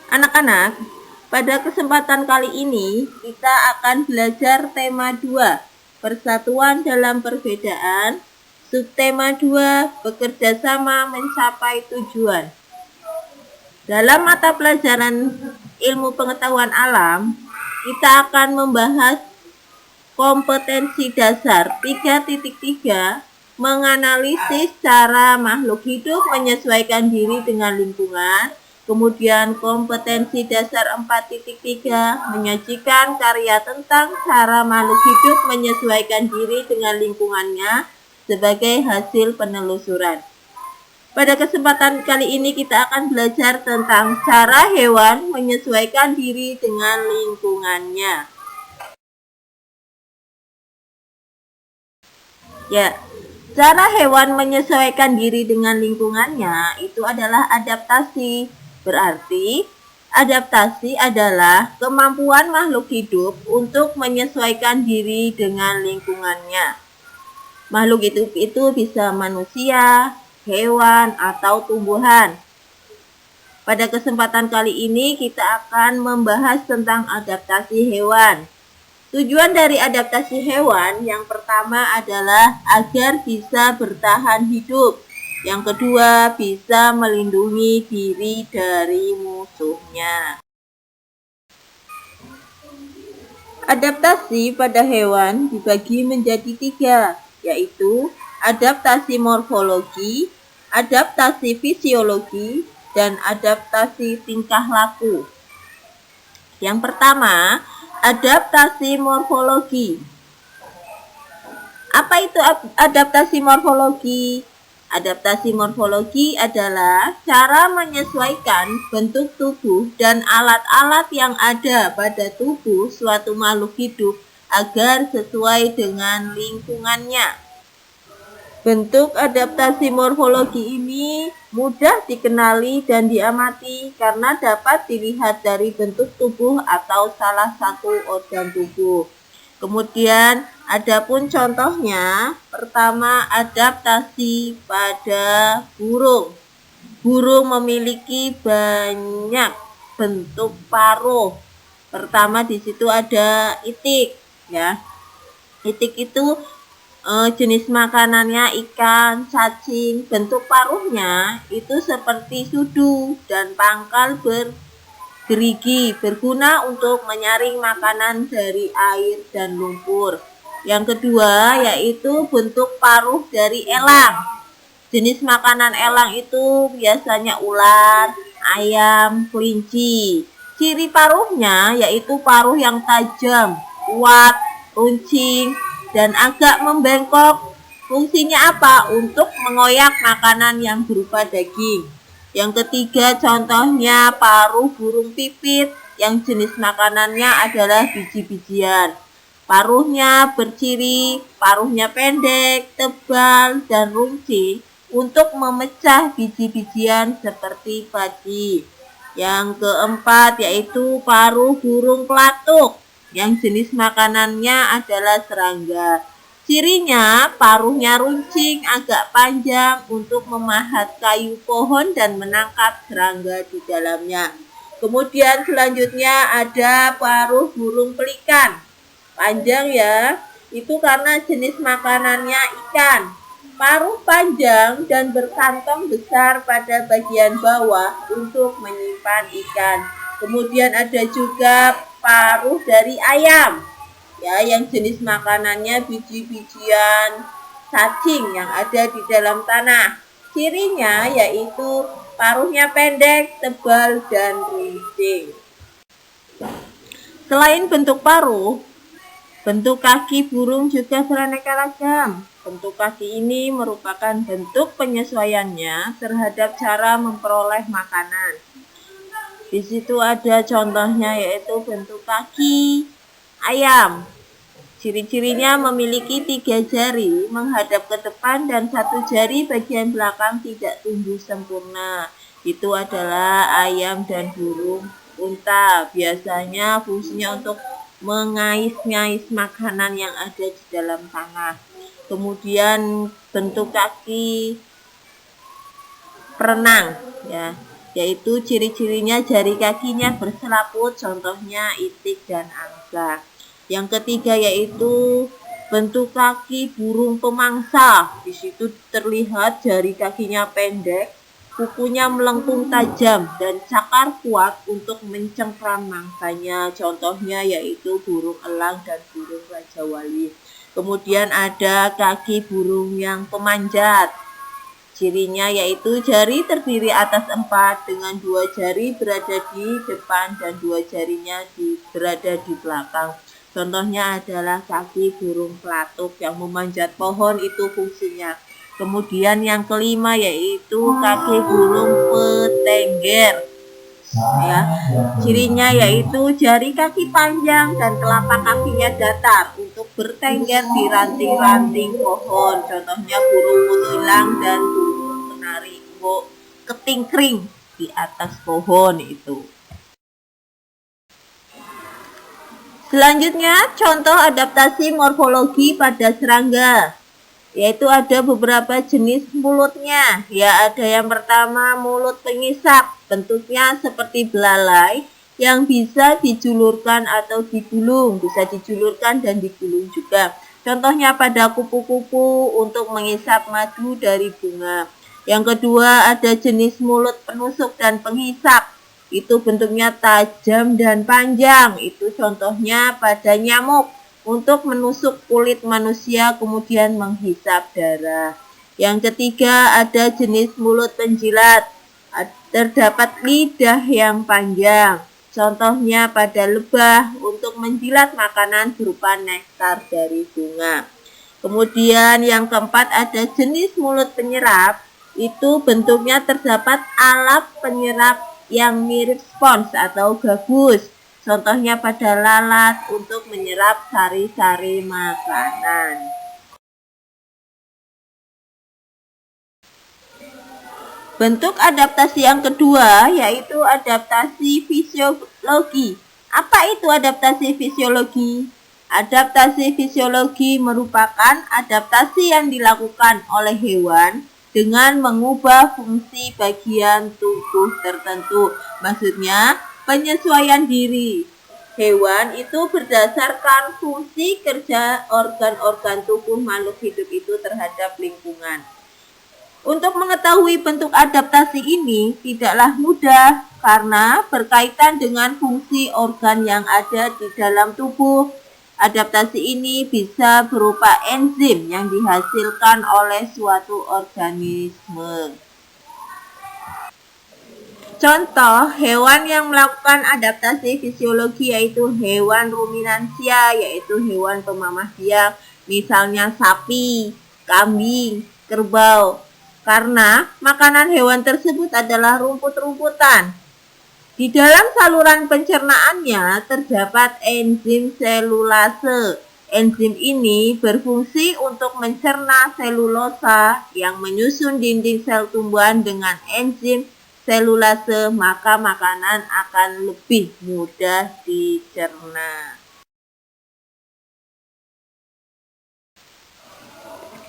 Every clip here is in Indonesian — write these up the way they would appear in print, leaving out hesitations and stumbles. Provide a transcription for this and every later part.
Anak-anak, pada kesempatan kali ini kita akan belajar tema 2, persatuan dalam perbedaan, subtema 2, bekerja sama mencapai tujuan. Dalam mata pelajaran ilmu pengetahuan alam, kita akan membahas kompetensi dasar 3.3, menganalisis cara makhluk hidup menyesuaikan diri dengan lingkungan. Kemudian kompetensi dasar 4.3, menyajikan karya tentang cara makhluk hidup menyesuaikan diri dengan lingkungannya sebagai hasil penelusuran. Pada kesempatan kali ini kita akan belajar tentang cara hewan menyesuaikan diri dengan lingkungannya. Ya, cara hewan menyesuaikan diri dengan lingkungannya itu adalah adaptasi. Berarti, adaptasi adalah kemampuan makhluk hidup untuk menyesuaikan diri dengan lingkungannya. Makhluk hidup itu bisa manusia, hewan, atau tumbuhan. Pada kesempatan kali ini kita akan membahas tentang adaptasi hewan. Tujuan dari adaptasi hewan yang pertama adalah agar bisa bertahan hidup. Yang kedua, bisa melindungi diri dari musuhnya. Adaptasi pada hewan dibagi menjadi 3, yaitu adaptasi morfologi, adaptasi fisiologi, dan adaptasi tingkah laku. Yang pertama, adaptasi morfologi. Apa itu adaptasi morfologi? Adaptasi morfologi adalah cara menyesuaikan bentuk tubuh dan alat-alat yang ada pada tubuh suatu makhluk hidup agar sesuai dengan lingkungannya. Bentuk adaptasi morfologi ini mudah dikenali dan diamati karena dapat dilihat dari bentuk tubuh atau salah satu organ tubuh. Kemudian, adapun contohnya, pertama adaptasi pada burung. Burung memiliki banyak bentuk paruh. Pertama di situ ada itik, ya. Itik itu jenis makanannya ikan, cacing. Bentuk paruhnya itu seperti sudu dan pangkal gerigi, berguna untuk menyaring makanan dari air dan lumpur. Yang kedua yaitu bentuk paruh dari elang. Jenis makanan elang itu biasanya ular, ayam, kelinci. Ciri paruhnya yaitu paruh yang tajam, kuat, runcing, dan agak membengkok. Fungsinya apa? Untuk mengoyak makanan yang berupa daging. Yang ketiga contohnya paruh burung pipit yang jenis makanannya adalah biji-bijian. Paruhnya berciri, paruhnya pendek, tebal, dan runcing untuk memecah biji-bijian seperti padi. Yang keempat yaitu paruh burung pelatuk yang jenis makanannya adalah serangga. Cirinya paruhnya runcing agak panjang untuk memahat kayu pohon dan menangkap serangga di dalamnya. Kemudian selanjutnya ada paruh burung pelikan. Panjang ya, itu karena jenis makanannya ikan. Paruh panjang dan berkantong besar pada bagian bawah untuk menyimpan ikan. Kemudian ada juga paruh dari ayam, ya, yang jenis makanannya biji-bijian, cacing yang ada di dalam tanah. Cirinya yaitu paruhnya pendek, tebal, dan runcing. Selain bentuk paruh, bentuk kaki burung juga beraneka ragam. Bentuk kaki ini merupakan bentuk penyesuaiannya terhadap cara memperoleh makanan. Di situ ada contohnya yaitu bentuk kaki ayam. Ciri-cirinya memiliki 3 jari menghadap ke depan dan 1 jari bagian belakang tidak tumbuh sempurna. Itu adalah ayam dan burung unta. Biasanya fungsinya untuk mengais-ngais makanan yang ada di dalam tanah. Kemudian bentuk kaki perenang, ya. yaitu ciri-cirinya jari kakinya berselaput, contohnya itik dan angsa. Yang ketiga yaitu bentuk kaki burung pemangsa. Di situ terlihat jari kakinya pendek, kukunya melengkung tajam dan cakar kuat untuk mencengkram mangsanya. Contohnya yaitu burung elang dan burung raja wali. Kemudian ada kaki burung yang pemanjat. Cirinya yaitu jari terdiri atas 4 dengan 2 jari berada di depan dan 2 jarinya berada di belakang. Contohnya adalah kaki burung pelatuk yang memanjat pohon, itu fungsinya. Kemudian yang kelima yaitu kaki burung petengger. Ya, cirinya yaitu jari kaki panjang dan telapak kakinya datar untuk bertengger di ranting-ranting pohon. Contohnya burung kutilang dan burung kenari ketingkring di atas pohon itu. Selanjutnya, contoh adaptasi morfologi pada serangga, yaitu ada beberapa jenis mulutnya. Ya, ada yang pertama mulut pengisap, bentuknya seperti belalai yang bisa dijulurkan atau digulung, bisa dijulurkan dan digulung juga. Contohnya pada kupu-kupu untuk mengisap madu dari bunga. Yang kedua ada jenis mulut penusuk dan penghisap. Itu bentuknya tajam dan panjang. Itu contohnya pada nyamuk untuk menusuk kulit manusia kemudian menghisap darah. Yang ketiga ada jenis mulut penjilat. Terdapat lidah yang panjang. Contohnya pada lebah untuk menjilat makanan berupa nektar dari bunga. Kemudian yang keempat ada jenis mulut penyerap. Itu bentuknya terdapat alat penyerap yang mirip spons atau gabus. Contohnya pada lalat untuk menyerap sari-sari makanan. Bentuk adaptasi yang kedua yaitu adaptasi fisiologi. Apa itu adaptasi fisiologi? Adaptasi fisiologi merupakan adaptasi yang dilakukan oleh hewan dengan mengubah fungsi bagian tubuh tertentu. Maksudnya penyesuaian diri hewan itu berdasarkan fungsi kerja organ-organ tubuh makhluk hidup itu terhadap lingkungan. Untuk mengetahui bentuk adaptasi ini tidaklah mudah karena berkaitan dengan fungsi organ yang ada di dalam tubuh. Adaptasi ini bisa berupa enzim yang dihasilkan oleh suatu organisme. Contoh hewan yang melakukan adaptasi fisiologi yaitu hewan ruminansia, yaitu hewan pemamah biak, misalnya sapi, kambing, kerbau. Karena makanan hewan tersebut adalah rumput-rumputan. Di dalam saluran pencernaannya terdapat enzim selulase. Enzim ini berfungsi untuk mencerna selulosa yang menyusun dinding sel tumbuhan. Dengan enzim selulase, maka makanan akan lebih mudah dicerna.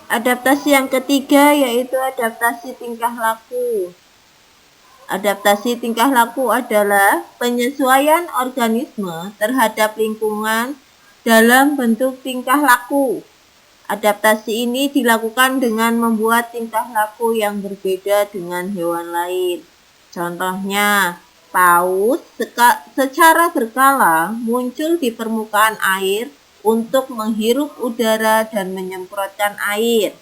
Adaptasi yang ketiga yaitu adaptasi tingkah laku. Adaptasi tingkah laku adalah penyesuaian organisme terhadap lingkungan dalam bentuk tingkah laku. Adaptasi ini dilakukan dengan membuat tingkah laku yang berbeda dengan hewan lain. Contohnya, paus secara berkala muncul di permukaan air untuk menghirup udara dan menyemprotkan air.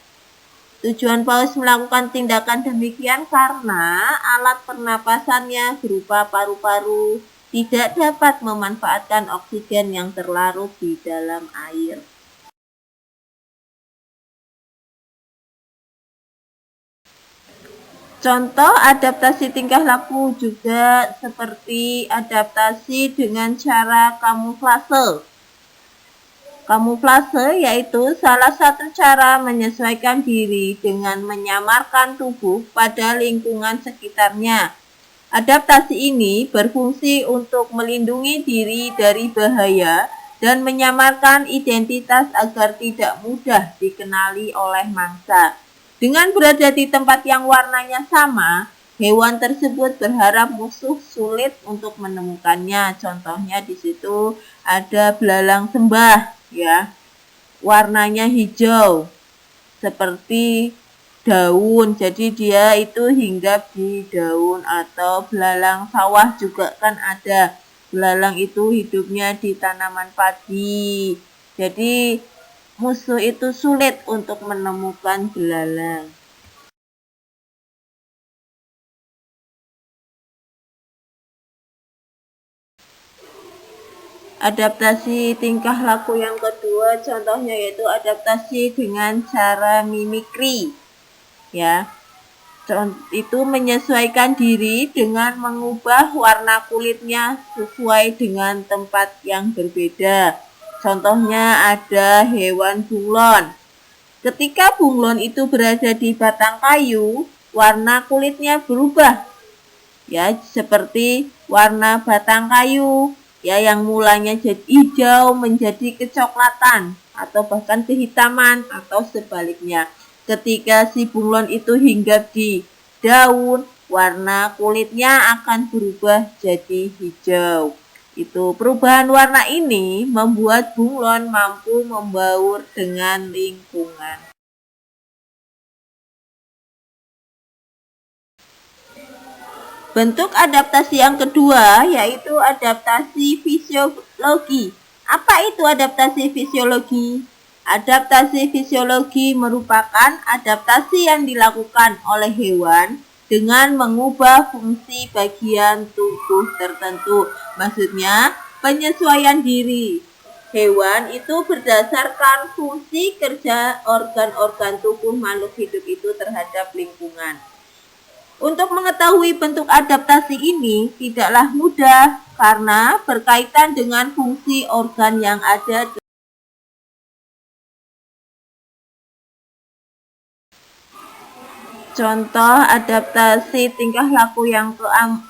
Tujuan paus melakukan tindakan demikian karena alat pernapasannya berupa paru-paru tidak dapat memanfaatkan oksigen yang terlarut di dalam air. Contoh adaptasi tingkah laku juga seperti adaptasi dengan cara kamuflase. Kamuflase yaitu salah satu cara menyesuaikan diri dengan menyamarkan tubuh pada lingkungan sekitarnya. Adaptasi ini berfungsi untuk melindungi diri dari bahaya dan menyamarkan identitas agar tidak mudah dikenali oleh mangsa. Dengan berada di tempat yang warnanya sama, Hewan tersebut berharap musuh sulit untuk menemukannya. Contohnya di situ ada belalang sembah, ya, warnanya hijau seperti daun, jadi dia itu hinggap di daun. Atau belalang sawah juga kan ada, belalang itu hidupnya di tanaman padi, jadi musuh itu sulit untuk menemukan belalang. Adaptasi tingkah laku yang kedua contohnya yaitu adaptasi dengan cara mimikri, ya. Itu menyesuaikan diri dengan mengubah warna kulitnya sesuai dengan tempat yang berbeda. Contohnya ada hewan bunglon. Ketika bunglon itu berada di batang kayu, warna kulitnya berubah, ya, seperti warna batang kayu, ya, yang mulanya jadi hijau menjadi kecoklatan atau bahkan kehitaman atau sebaliknya. Ketika si bunglon itu hinggap di daun, warna kulitnya akan berubah jadi hijau. Itu perubahan warna ini membuat bunglon mampu membaur dengan lingkungan. Bentuk adaptasi yang kedua yaitu adaptasi fisiologi. Apa itu adaptasi fisiologi? Adaptasi fisiologi merupakan adaptasi yang dilakukan oleh hewan dengan mengubah fungsi bagian tubuh tertentu. Maksudnya, penyesuaian diri hewan itu berdasarkan fungsi kerja organ-organ tubuh makhluk hidup itu terhadap lingkungan. Untuk mengetahui bentuk adaptasi ini tidaklah mudah karena berkaitan dengan fungsi organ yang ada. Contoh adaptasi tingkah laku yang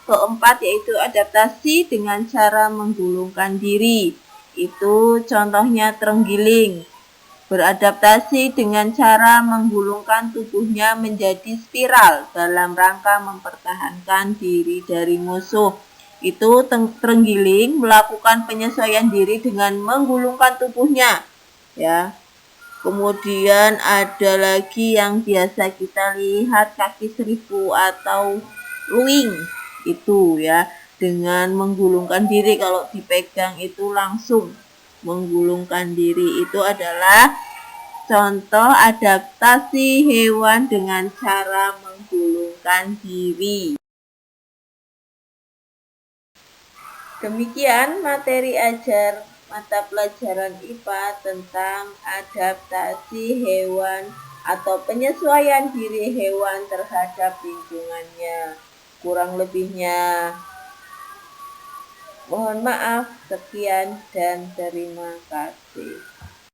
keempat yaitu adaptasi dengan cara menggulungkan diri. Itu contohnya terenggiling. Beradaptasi dengan cara menggulungkan tubuhnya menjadi spiral dalam rangka mempertahankan diri dari musuh. Itu terenggiling melakukan penyesuaian diri dengan menggulungkan tubuhnya, ya. Kemudian ada lagi yang biasa kita lihat kaki seribu atau luwing, itu ya, dengan menggulungkan diri. Kalau dipegang itu langsung menggulungkan diri. Itu adalah contoh adaptasi hewan dengan cara menggulungkan diri. Demikian materi ajar mata pelajaran IPA tentang adaptasi hewan atau penyesuaian diri hewan terhadap lingkungannya. Kurang lebihnya mohon maaf. Sekian dan terima kasih.